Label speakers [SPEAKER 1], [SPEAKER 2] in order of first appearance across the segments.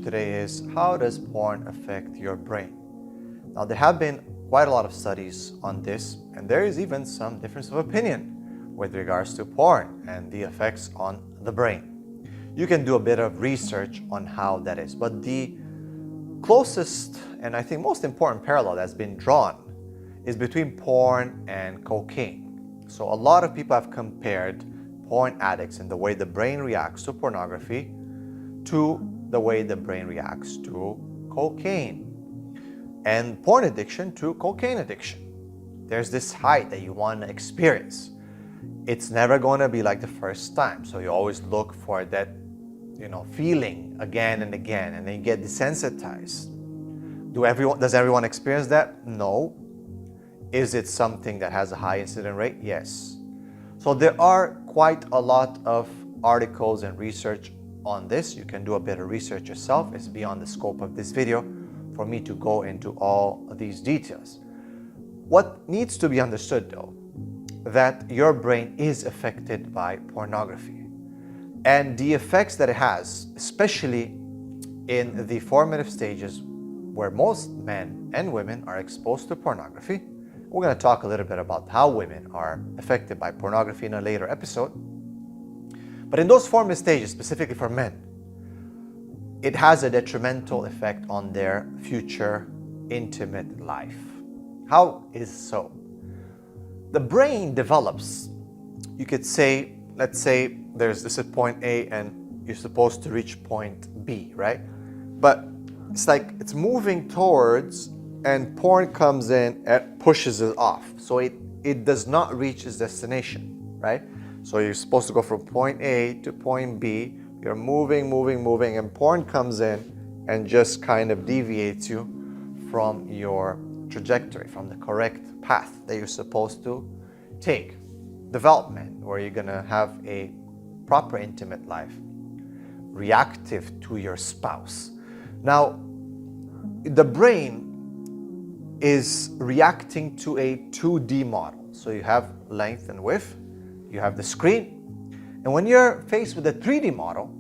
[SPEAKER 1] today is, how does porn affect your brain? Now, there have been quite a lot of studies on this, and there is even some difference of opinion with regards to porn and the effects on the brain. You can do a bit of research on how that is, but the closest and I think most important parallel that's been drawn is between porn and cocaine. So a lot of people have compared porn addicts and the way the brain reacts to pornography to the way the brain reacts to cocaine, and porn addiction to cocaine addiction. There's this high that you want to experience. It's never going to be like the first time, so you always look for that feeling again and again, and then you get desensitized. Does everyone experience that? No. Is it something that has a high incident rate? Yes. So there are quite a lot of articles and research on this. You can do a bit of research yourself. It's beyond the scope of this video for me to go into all of these details. What needs to be understood though, that your brain is affected by pornography. And the effects that it has, especially in the formative stages where most men and women are exposed to pornography. We're going to talk a little bit about how women are affected by pornography in a later episode. But in those formative stages, specifically for men, it has a detrimental effect on their future intimate life. How is so? The brain develops, you could say, let's say this is point A and you're supposed to reach point B, right? But it's like it's moving towards, and porn comes in and pushes it off. So it does not reach its destination, right? So you're supposed to go from point A to point B. You're moving, and porn comes in and just kind of deviates you from your trajectory, from the correct path that you're supposed to take. Development, where you're gonna have a proper intimate life, reactive to your spouse. Now, the brain is reacting to a 2D model. So you have length and width, you have the screen, and when you're faced with a 3D model,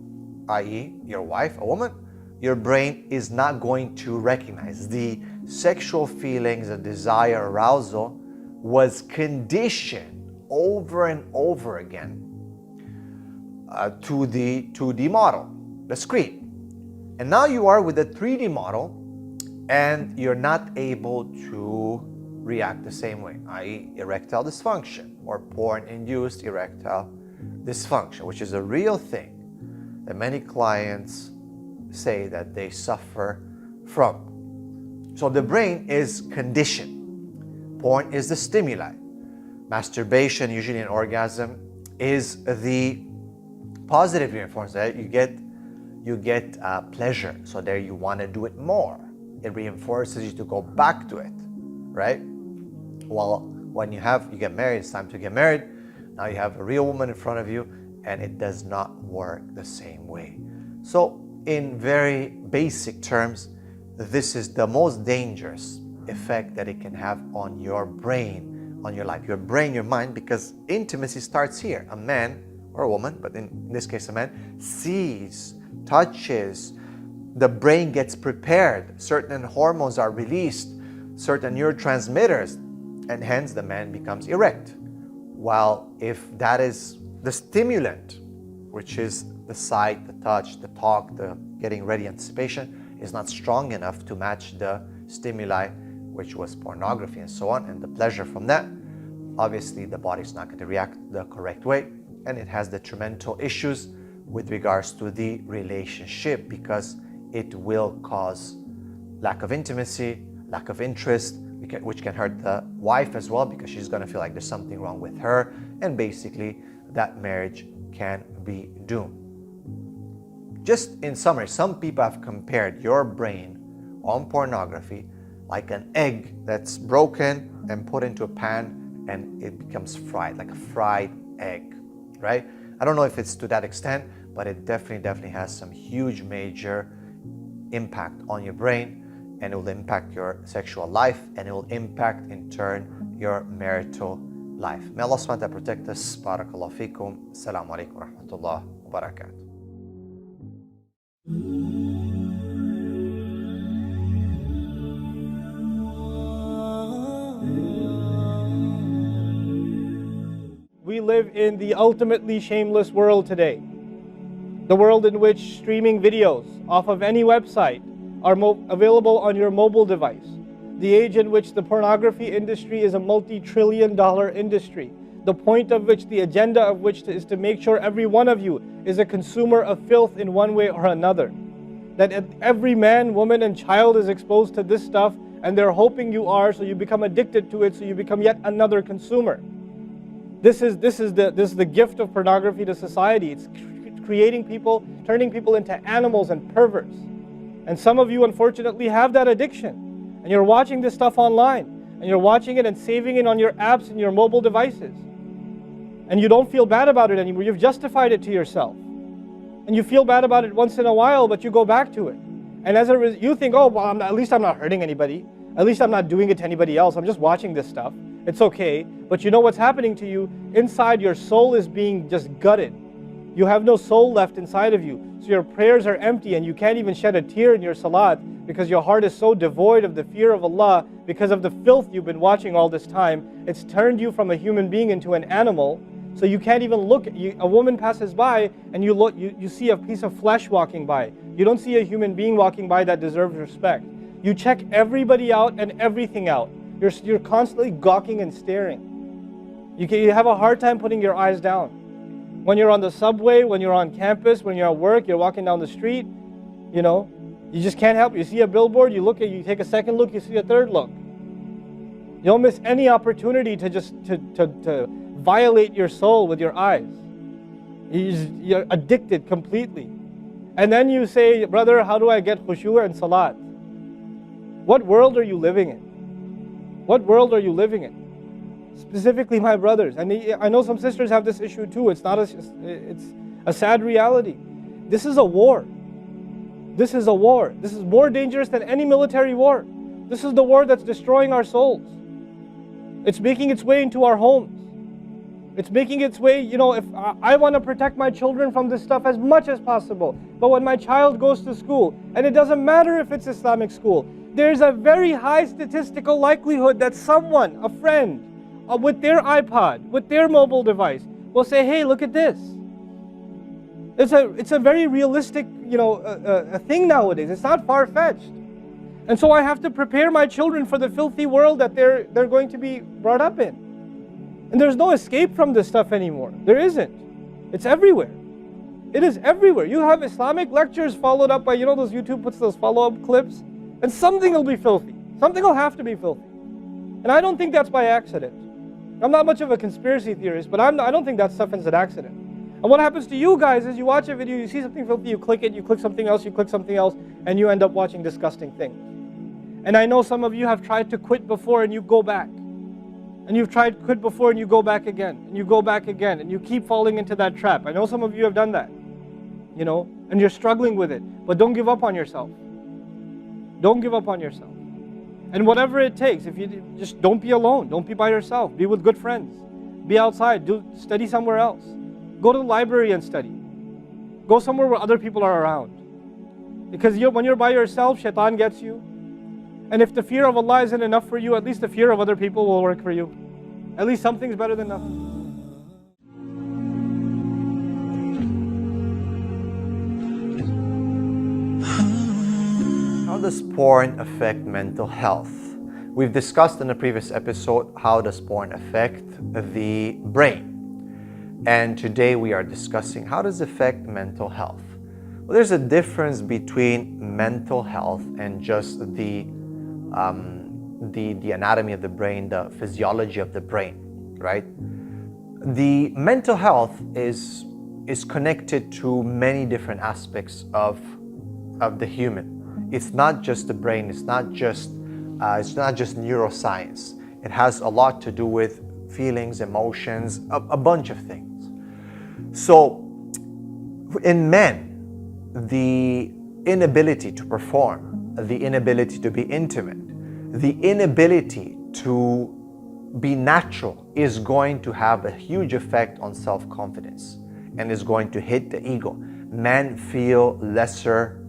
[SPEAKER 1] i.e. your wife, a woman, your brain is not going to recognize the sexual feelings, the desire, arousal was conditioned over and over again to the 2D model, the screen. And now you are with a 3D model and you're not able to react the same way, i.e. erectile dysfunction or porn-induced erectile dysfunction, which is a real thing that many clients say that they suffer from. So the brain is conditioned. Porn is the stimuli. Masturbation, usually an orgasm, is the positive reinforcement that you get pleasure. So there you want to do it more. It reinforces you to go back to it, right? Well, when you get married, it's time to get married. Now you have a real woman in front of you, and it does not work the same way. So in very basic terms, this is the most dangerous effect that it can have on your brain, on your life, your brain, your mind, because intimacy starts here. A man or a woman, but in this case a man, sees, touches, the brain gets prepared, certain hormones are released, certain neurotransmitters, and hence the man becomes erect. While if that is the stimulant, which is the sight, the touch, the talk, the getting ready anticipation, is not strong enough to match the stimuli, which was pornography and so on, and the pleasure from that, obviously the body's not going to react the correct way, and it has detrimental issues with regards to the relationship, because it will cause lack of intimacy, lack of interest, which can hurt the wife as well, because she's going to feel like there's something wrong with her, and basically that marriage can be doomed. Just in summary, some people have compared your brain on pornography like an egg that's broken and put into a pan and it becomes fried, like a fried egg, right? I don't know if it's to that extent, but it definitely has some huge major impact on your brain, and it will impact your sexual life, and it will impact in turn your marital life. May Allah subhanahu wa ta'ala protect us. Barakallahu feekum. Assalamu alaikum wa rahmatullahi wa barakatuh.
[SPEAKER 2] we live in the ultimately shameless world today. The world in which streaming videos off of any website are available on your mobile device. The age in which the pornography industry is a multi-trillion-dollar industry. The point of which, the agenda of which is to make sure every one of you is a consumer of filth in one way or another. That every man, woman, and child is exposed to this stuff, and they're hoping you are, so you become addicted to it, so you become yet another consumer. This is the gift of pornography to society. It's creating people, turning people into animals and perverts. And some of you, unfortunately, have that addiction. And you're watching this stuff online. And you're watching it and saving it on your apps and your mobile devices. And you don't feel bad about it anymore. You've justified it to yourself. And you feel bad about it once in a while, but you go back to it. And as a result, you think, oh, well, at least I'm not hurting anybody. At least I'm not doing it to anybody else. I'm just watching this stuff. It's okay. But you know what's happening to you? Inside, your soul is being just gutted. You have no soul left inside of you. So your prayers are empty and you can't even shed a tear in your salat because your heart is so devoid of the fear of Allah because of the filth you've been watching all this time. It's turned you from a human being into an animal. So you can't even look. A woman passes by and you look. You see a piece of flesh walking by. You don't see a human being walking by that deserves respect. You check everybody out and everything out. You're constantly gawking and staring. You have a hard time putting your eyes down. When you're on the subway, when you're on campus, when you're at work, you're walking down the street, you know, you just can't help it. You see a billboard, you take a second look, you see a third look. You don't miss any opportunity to just to violate your soul with your eyes. You're addicted completely. And then you say, brother, how do I get khushu' and salat? What world are you living in? What world are you living in? Specifically my brothers. And I know some sisters have this issue too. It's a sad reality. This is a war. This is a war. This is more dangerous than any military war. This is the war that's destroying our souls. It's making its way into our homes. It's making its way, you know, if I want to protect my children from this stuff as much as possible. But when my child goes to school, and it doesn't matter if it's Islamic school, there's a very high statistical likelihood that someone, a friend, with their iPod, with their mobile device, will say, hey, look at this. It's a very realistic, you know, a thing nowadays. It's not far-fetched. And so I have to prepare my children for the filthy world that they're going to be brought up in. And there's no escape from this stuff anymore. There isn't. It's everywhere. It is everywhere. You have Islamic lectures followed up by, you know, those YouTube puts those follow-up clips, and something will be filthy. Something will have to be filthy. And I don't think that's by accident. I'm not much of a conspiracy theorist, but I don't think that stuff is an accident. And what happens to you guys is you watch a video, you see something filthy, you click it, you click something else, and you end up watching disgusting things. And I know some of you have tried to quit before and you go back. And you've tried to quit before and you go back again. And you go back again. And you keep falling into that trap. I know some of you have done that. You know, and you're struggling with it. But don't give up on yourself. Don't give up on yourself. And whatever it takes, if you just don't be alone. Don't be by yourself. Be with good friends. Be outside. Study somewhere else. Go to the library and study. Go somewhere where other people are around. Because when you're by yourself, shaitan gets you. And if the fear of Allah isn't enough for you, at least the fear of other people will work for you. At least something's better than nothing.
[SPEAKER 1] How does porn affect mental health? We've discussed in a previous episode how does porn affect the brain. And today we are discussing how does it affect mental health. Well, there's a difference between mental health and just the anatomy of the brain, the physiology of the brain, right? The mental health is connected to many different aspects of the human. It's not just the brain. It's not just neuroscience. It has a lot to do with feelings, emotions, a bunch of things. So, in men, the inability to perform, the inability to be intimate, the inability to be natural is going to have a huge effect on self-confidence and is going to hit the ego. Men feel lesser,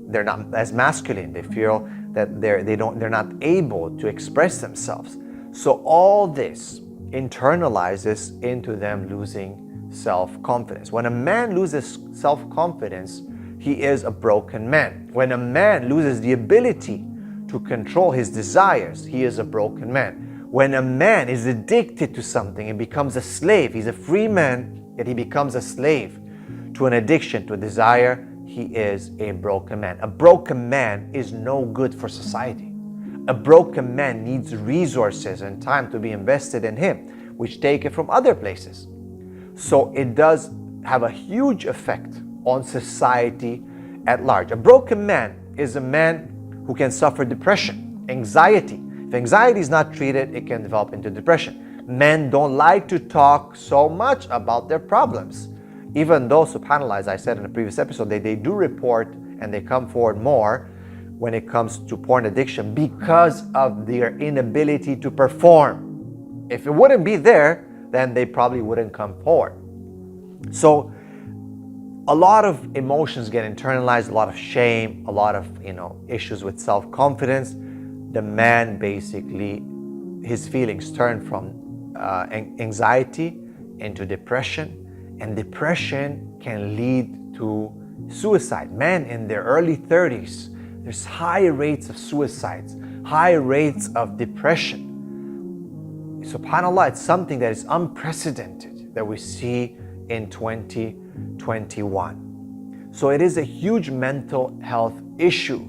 [SPEAKER 1] they're not as masculine, they feel that they're not able to express themselves. So all this internalizes into them losing self-confidence. When a man loses self-confidence, he is a broken man. When a man loses the ability to control his desires, he is a broken man. When a man is addicted to something and becomes a slave, he's a free man, yet he becomes a slave to an addiction, to a desire, he is a broken man. A broken man is no good for society. A broken man needs resources and time to be invested in him, which take it from other places. So it does have a huge effect on society at large. A broken man is a man who can suffer depression, anxiety. If anxiety is not treated, it can develop into depression. Men don't like to talk so much about their problems. Even though, subhanAllah, as I said in a previous episode, they do report and they come forward more when it comes to porn addiction because of their inability to perform. If it wouldn't be there, then they probably wouldn't come forward. So a lot of emotions get internalized, a lot of shame, a lot of issues with self-confidence. The man basically, his feelings turn from anxiety into depression, and depression can lead to suicide. Men in their early 30s, there's high rates of suicides, high rates of depression. SubhanAllah, it's something that is unprecedented that we see in 2021. So it is a huge mental health issue.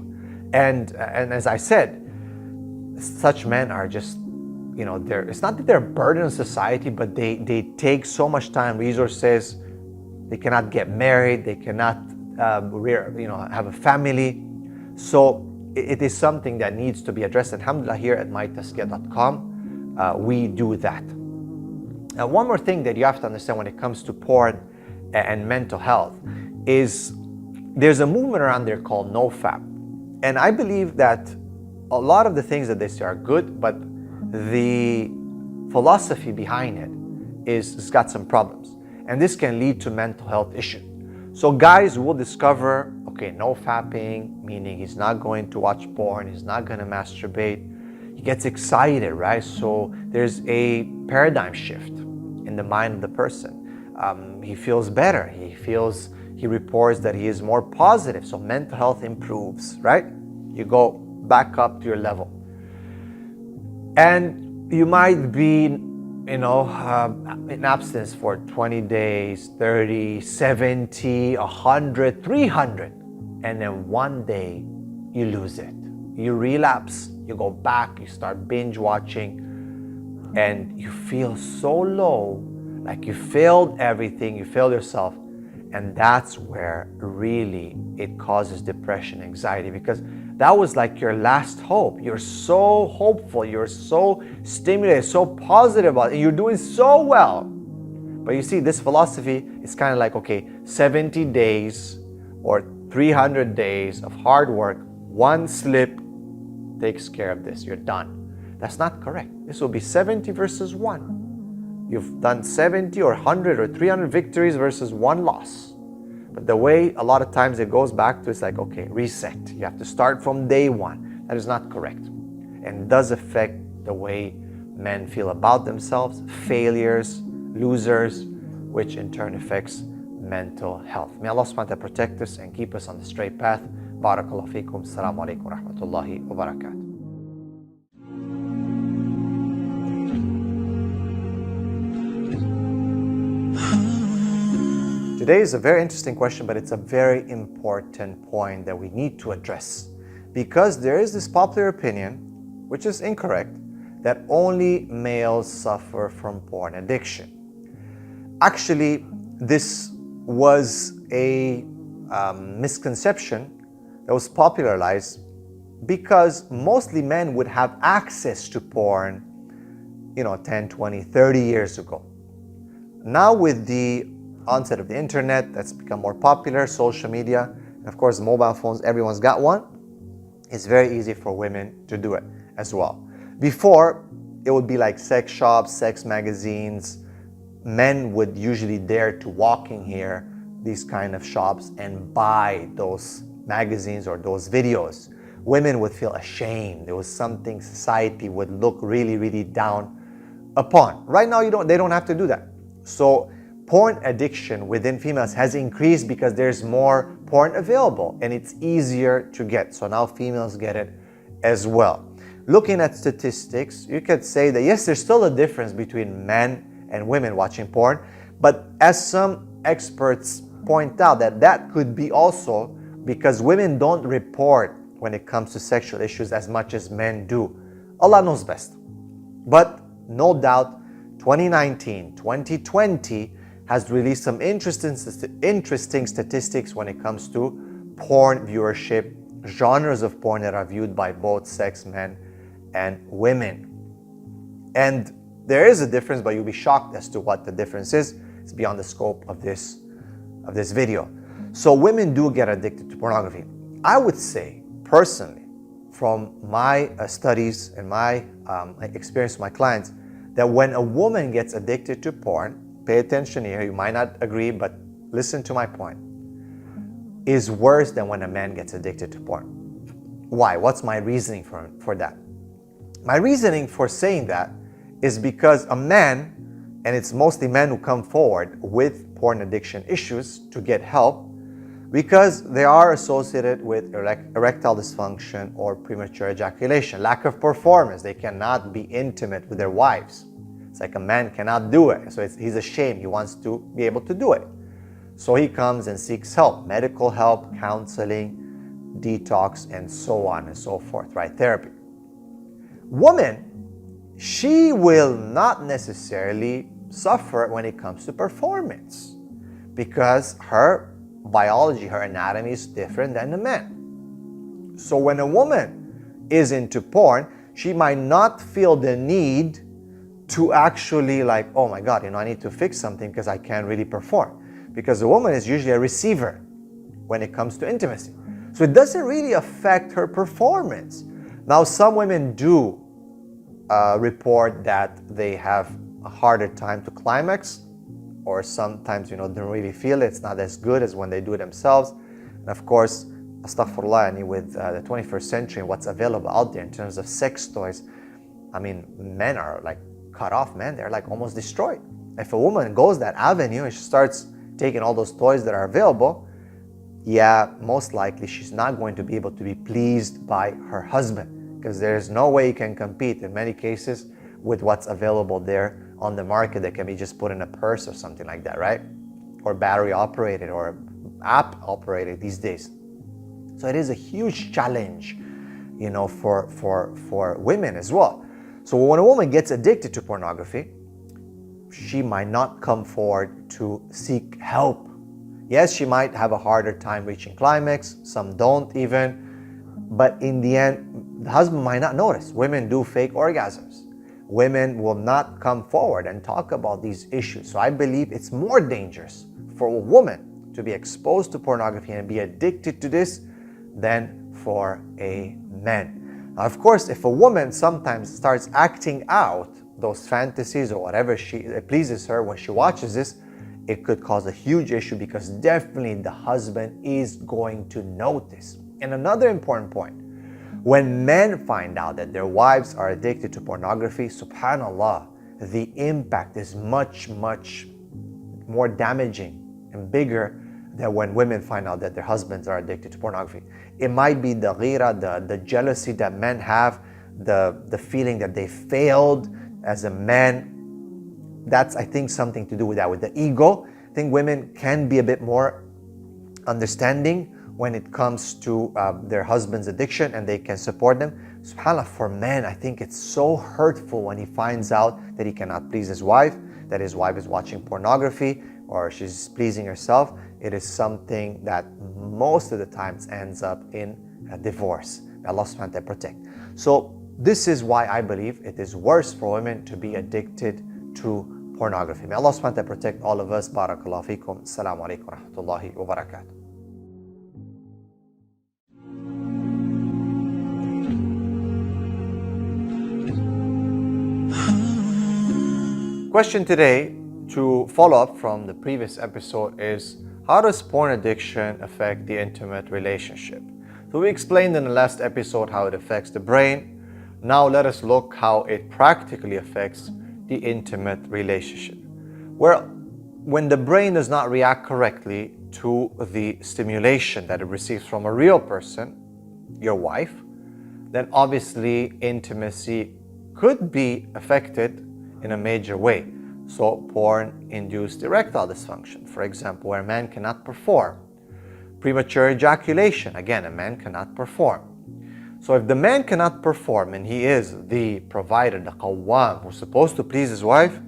[SPEAKER 1] And as I said, such men are just, it's not that they're a burden on society, but they take so much time, resources. They cannot get married. They cannot, have a family. So it is something that needs to be addressed. Alhamdulillah, here at mytaskia.com, we do that. Now, one more thing that you have to understand when it comes to porn and mental health is there's a movement around there called NoFap. And I believe that a lot of the things that they say are good, but the philosophy behind it it's got some problems. And this can lead to mental health issues. So guys will discover, okay, no fapping, meaning he's not going to watch porn, he's not going to masturbate. He gets excited, right? So there's a paradigm shift in the mind of the person. He feels better. He reports that he is more positive. So mental health improves, right? You go back up to your level. And you might be, in abstinence for 20 days, 30, 70, 100, 300. And then one day you lose it. You relapse, you go back, you start binge watching, and you feel so low, like you failed everything, you failed yourself. And that's where really it causes depression, anxiety, because that was like your last hope. You're so hopeful, you're so stimulated, so positive about it, and you're doing so well. But you see, this philosophy is kind of like, okay, 70 days or 300 days of hard work, one slip takes care of this, you're done. That's not correct. This will be 70 versus 1. You've done 70 or 100 or 300 victories versus 1 loss. But the way a lot of times it goes back to, it's like, okay, reset. You have to start from day 1. That is not correct. And does affect the way men feel about themselves, failures, losers, which in turn affects mental health. May Allah subhanahu wa ta'ala protect us and keep us on the straight path. Barakallahu feekum. Assalamu alaikum wa rahmatullahi wa barakatuh. Today is a very interesting question, but it's a very important point that we need to address, because there is this popular opinion, which is incorrect, that only males suffer from porn addiction. Actually, this was a misconception that was popularized because mostly men would have access to porn, 10, 20, 30 years ago. Now with the onset of the internet, that's become more popular, social media, and of course mobile phones, everyone's got one. It's very easy for women to do it as well. Before, it would be like sex shops, sex magazines. Men would usually dare to walk in here, these kind of shops, and buy those magazines or those videos. Women would feel ashamed. There was something society would look really, really down upon. Right now, they don't have to do that. So porn addiction within females has increased because there's more porn available and it's easier to get. So now females get it as well. Looking at statistics, you could say that yes, there's still a difference between men and women watching porn, but as some experts point out, that could be also because women don't report when it comes to sexual issues as much as men do. Allah knows best. But no doubt, 2019, 2020 has released some interesting statistics when it comes to porn viewership, genres of porn that are viewed by both sex, men and women. And there is a difference, but you'll be shocked as to what the difference is. It's beyond the scope of this video. So women do get addicted to pornography. I would say, personally, from my studies and my experience with my clients, that when a woman gets addicted to porn, pay attention here, you might not agree, but listen to my point, is worse than when a man gets addicted to porn. Why? What's my reasoning for that? My reasoning for saying that is because a man, and it's mostly men who come forward with porn addiction issues to get help, because they are associated with erectile dysfunction or premature ejaculation, lack of performance. They cannot be intimate with their wives. It's like a man cannot do it, so he's ashamed. He wants to be able to do it. So he comes and seeks help, medical help, counseling, detox, and so on and so forth, right? Therapy. Woman, she will not necessarily suffer when it comes to performance because her biology, her anatomy is different than the man. So when a woman is into porn, she might not feel the need to actually like, oh my God, I need to fix something because I can't really perform. Because the woman is usually a receiver when it comes to intimacy. So it doesn't really affect her performance. Now, some women do report that they have a harder time to climax, or sometimes, don't really feel it. It's not as good as when they do it themselves. And of course, astaghfirullah, with the 21st century and what's available out there in terms of sex toys, men are like cut off, man. They're like almost destroyed. If a woman goes that avenue and she starts taking all those toys that are available, most likely she's not going to be able to be pleased by her husband, because there's no way you can compete in many cases with what's available there on the market that can be just put in a purse or something like that, right? Or battery operated or app operated these days. So it is a huge challenge, for women as well. So when a woman gets addicted to pornography, she might not come forward to seek help. Yes, she might have a harder time reaching climax, some don't even, but in the end, the husband might not notice. Women do fake orgasms. Women will not come forward and talk about these issues. So I believe it's more dangerous for a woman to be exposed to pornography and be addicted to this than for a man. Now, of course, if a woman sometimes starts acting out those fantasies or whatever it pleases her when she watches this, it could cause a huge issue because definitely the husband is going to notice. And another important point, when men find out that their wives are addicted to pornography, subhanAllah, the impact is much, much more damaging and bigger than when women find out that their husbands are addicted to pornography. It might be the ghira, the jealousy that men have, the feeling that they failed as a man. That's, I think, something to do with that, with the ego. I think women can be a bit more understanding when it comes to their husband's addiction, and they can support them. SubhanAllah, for men, I think it's so hurtful when he finds out that he cannot please his wife, that his wife is watching pornography, or she's pleasing herself. It is something that most of the times ends up in a divorce. May Allah subhanahu wa ta'ala protect. So this is why I believe it is worse for women to be addicted to pornography. May Allah subhanahu wa ta'ala protect all of us. Barakallahu feekum. Assalamu alaikum wa rahmatullahi wa barakatuh. Question today, to follow up from the previous episode, is how does porn addiction affect the intimate relationship? So we explained in the last episode how it affects the brain. Now let us look how it practically affects the intimate relationship. Where when the brain does not react correctly to the stimulation that it receives from a real person, your wife, then obviously intimacy could be affected in a major way. So porn-induced erectile dysfunction, for example, where a man cannot perform. Premature ejaculation, again, a man cannot perform. So if the man cannot perform and he is the provider, the qawwam, who's supposed to please his wife,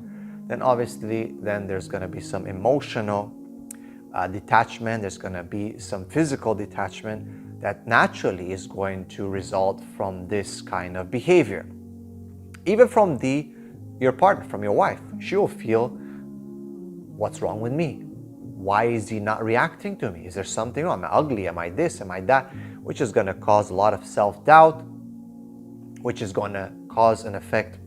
[SPEAKER 1] then obviously then there's going to be some emotional detachment, there's going to be some physical detachment that naturally is going to result from this kind of behavior. Even from your partner, from your wife, she will feel, what's wrong with me? Why is he not reacting to me? Is there something wrong? Am I ugly? Am I this? Am I that? Which is going to cause a lot of self-doubt, which is going to cause and affect,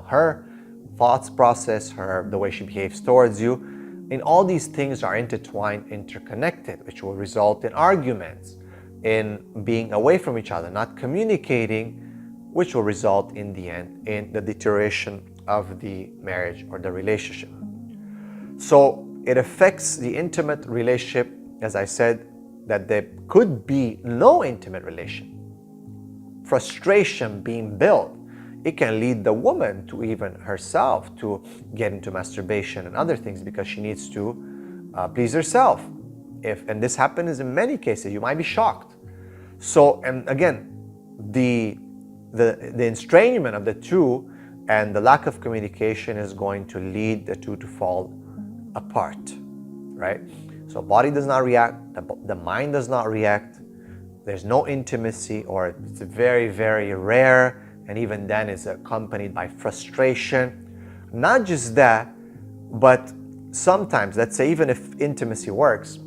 [SPEAKER 1] her thoughts process, the way she behaves towards you. And all these things are intertwined, interconnected, which will result in arguments, in being away from each other, not communicating, which will result in the end in the deterioration of the marriage or the relationship. So it affects the intimate relationship, as I said, that there could be no intimate relation. Frustration being built. It can lead the woman to even herself to get into masturbation and other things because she needs to please herself. And this happens in many cases, you might be shocked. So, and again, the estrangement of the two and the lack of communication is going to lead the two to fall apart, right? So body does not react, the mind does not react, there's no intimacy, or it's very, very rare, and even then it's accompanied by frustration. Not just that, but sometimes, let's say even if intimacy works,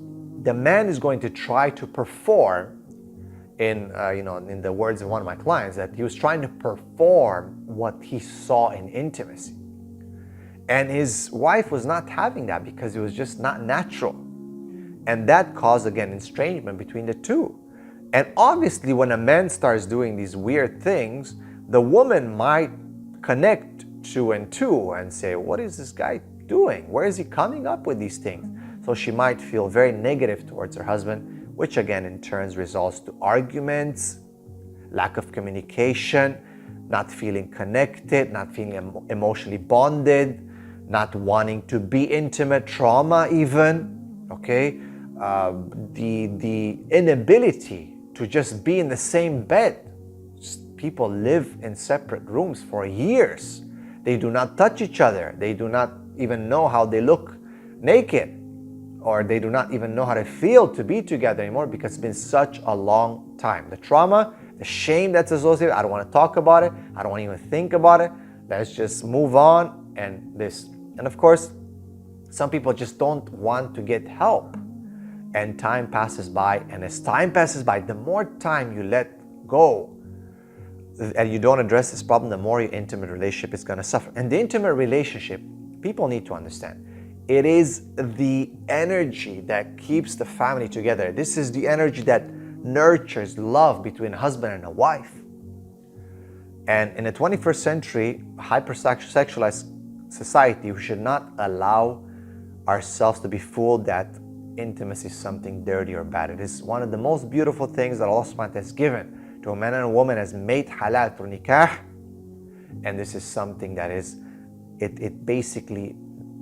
[SPEAKER 1] the man is going to try to perform in the words of one of my clients, that he was trying to perform what he saw in intimacy. And his wife was not having that because it was just not natural. And that caused, again, estrangement between the two. And obviously, when a man starts doing these weird things, the woman might connect two and two and say, what is this guy doing? Where is he coming up with these things? So she might feel very negative towards her husband, which again in turn results to arguments, lack of communication, not feeling connected, not feeling emotionally bonded, not wanting to be intimate, trauma even, okay? The inability to just be in the same bed. People live in separate rooms for years. They do not touch each other. They do not even know how they look naked, or they do not even know how to feel to be together anymore because it's been such a long time. The trauma, the shame that's associated, I don't want to talk about it. I don't want to even think about it. Let's just move on. And of course, some people just don't want to get help. And time passes by. And as time passes by, the more time you let go and you don't address this problem, the more your intimate relationship is going to suffer. And the intimate relationship, people need to understand, it is the energy that keeps the family together. This is the energy that nurtures love between a husband and a wife. And in the 21st century, hypersexualized society, we should not allow ourselves to be fooled that intimacy is something dirty or bad. It is one of the most beautiful things that Allah subhanahu wa ta'ala has given to a man and a woman, has made halal through nikah. And this is something that is, it basically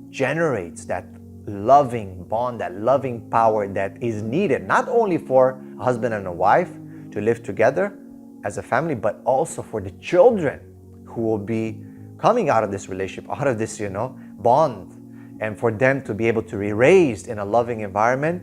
[SPEAKER 1] generates that loving bond, that loving power that is needed, not only for a husband and a wife to live together as a family, but also for the children who will be coming out of this relationship, out of this, bond, and for them to be able to be raised in a loving environment.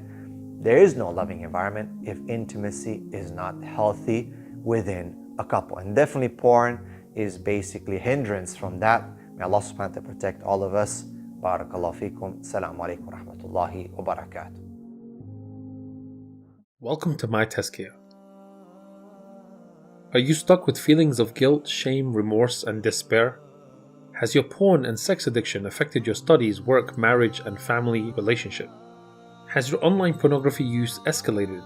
[SPEAKER 1] There is no loving environment if intimacy is not healthy within a couple. And definitely porn is basically a hindrance from that. May Allah subhanahu wa ta'ala protect all of us. Barakallahu feekum. Assalamu alaikum wa rahmatullahi wa barakatuh.
[SPEAKER 3] Welcome to My Tazkiyah. Are you stuck with feelings of guilt, shame, remorse, and despair? Has your porn and sex addiction affected your studies, work, marriage, and family relationship? Has your online pornography use escalated?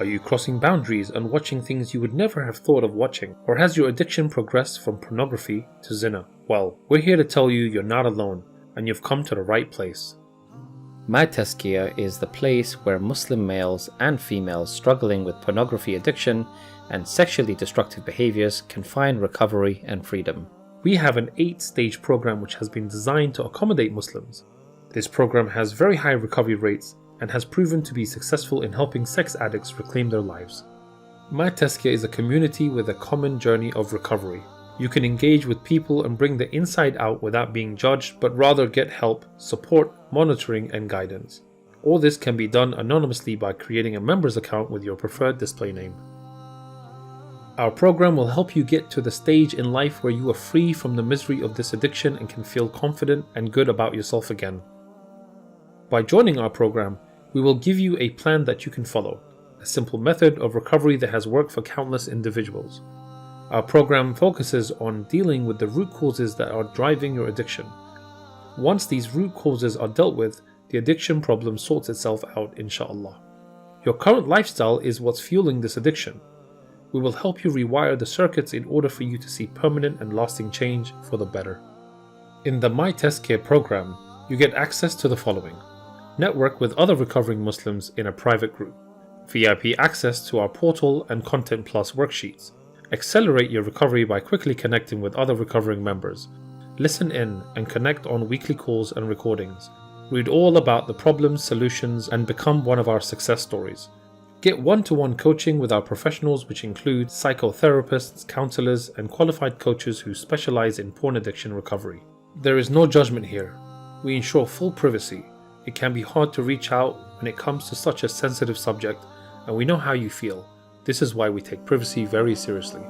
[SPEAKER 3] Are you crossing boundaries and watching things you would never have thought of watching? Or has your addiction progressed from pornography to zina? Well, we're here to tell you you're not alone, and you've come to the right place.
[SPEAKER 4] My Tazkiyah is the place where Muslim males and females struggling with pornography addiction and sexually destructive behaviors can find recovery and freedom.
[SPEAKER 3] We have an 8-stage program which has been designed to accommodate Muslims. This program has very high recovery rates and has proven to be successful in helping sex addicts reclaim their lives. My Tazkiyah is a community with a common journey of recovery. You can engage with people and bring the inside out without being judged, but rather get help, support, monitoring, and guidance. All this can be done anonymously by creating a members account with your preferred display name. Our program will help you get to the stage in life where you are free from the misery of this addiction and can feel confident and good about yourself again. By joining our program, we will give you a plan that you can follow, a simple method of recovery that has worked for countless individuals. Our program focuses on dealing with the root causes that are driving your addiction. Once these root causes are dealt with, the addiction problem sorts itself out, inshallah. Your current lifestyle is what's fueling this addiction. We will help you rewire the circuits in order for you to see permanent and lasting change for the better. In the My Tazkiyah program, you get access to the following: network with other recovering Muslims in a private group, VIP access to our portal and Content Plus worksheets, accelerate your recovery by quickly connecting with other recovering members, listen in and connect on weekly calls and recordings, read all about the problems, solutions, and become one of our success stories. Get one-to-one coaching with our professionals, which include psychotherapists, counselors, and qualified coaches who specialize in porn addiction recovery. There is no judgment here. We ensure full privacy. It can be hard to reach out when it comes to such a sensitive subject, and we know how you feel. This is why we take privacy very seriously.